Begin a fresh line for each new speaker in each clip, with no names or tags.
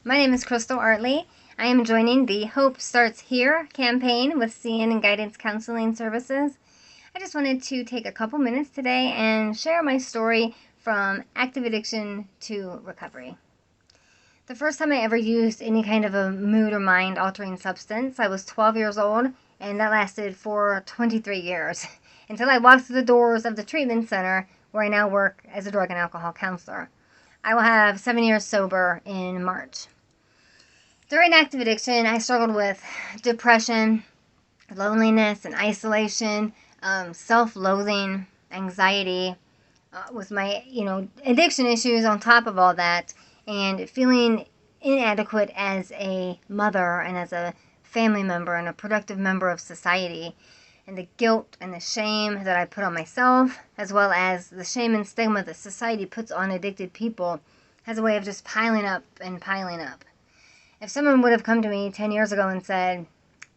My name is Crystal Oertle. I am joining the Hope Starts Here campaign with CN and Guidance Counseling Services. I just wanted to take a couple minutes today and share my story from active addiction to recovery. The first time I ever used any kind of a mood or mind altering substance, I was 12 years old, and that lasted for 23 years until I walked through the doors of the treatment center where I now work as a drug and alcohol counselor. I will have 7 years sober in March. During active addiction, I struggled with depression, loneliness and isolation, self-loathing, anxiety, with my, addiction issues on top of all that, and feeling inadequate as a mother and as a family member and a productive member of society, and the guilt and the shame that I put on myself, as well as the shame and stigma that society puts on addicted people, has a way of just piling up and piling up. If someone would have come to me 10 years ago and said,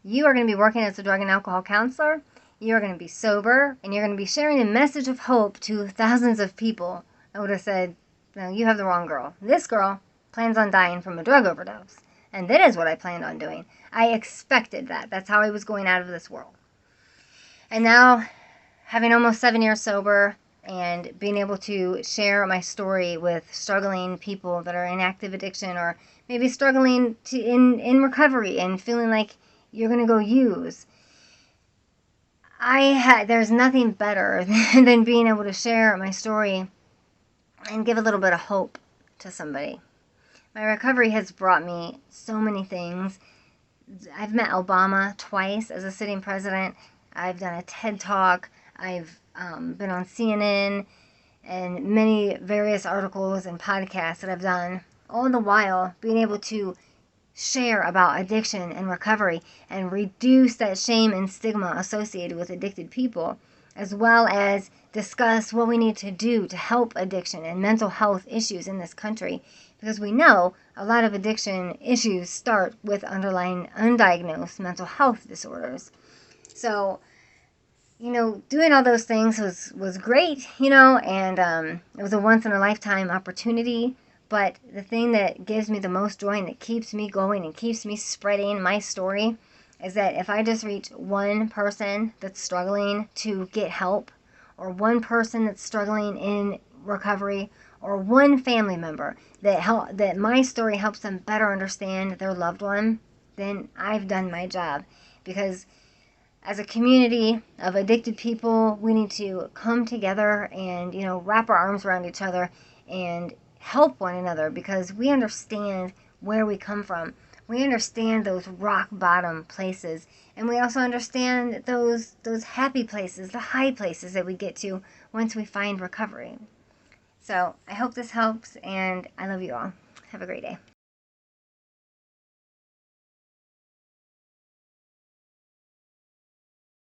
you are going to be working as a drug and alcohol counselor, you are going to be sober, and you're going to be sharing a message of hope to thousands of people, I would have said, no, you have the wrong girl. This girl plans on dying from a drug overdose. And that is what I planned on doing. I expected that. That's how I was going out of this world. And now, having almost 7 years sober and being able to share my story with struggling people that are in active addiction or maybe struggling in recovery and feeling like you're going to go use. There's nothing better than being able to share my story and give a little bit of hope to somebody. My recovery has brought me so many things. I've met Obama twice as a sitting president. I've done a TED Talk. I've been on CNN and many various articles and podcasts that I've done, all the while being able to share about addiction and recovery and reduce that shame and stigma associated with addicted people, as well as discuss what we need to do to help addiction and mental health issues in this country, because we know a lot of addiction issues start with underlying undiagnosed mental health disorders. So, doing all those things was great, and it was a once-in-a-lifetime opportunity. But the thing that gives me the most joy and that keeps me going and keeps me spreading my story is that if I just reach one person that's struggling to get help, or one person that's struggling in recovery, or one family member that my story helps them better understand their loved one, then I've done my job. Because as a community of addicted people, we need to come together and, wrap our arms around each other and help one another, because we understand where we come from. We understand those rock bottom places, and we also understand those happy places, the high places that we get to once we find recovery. So I hope this helps, and I love you all. Have a great day.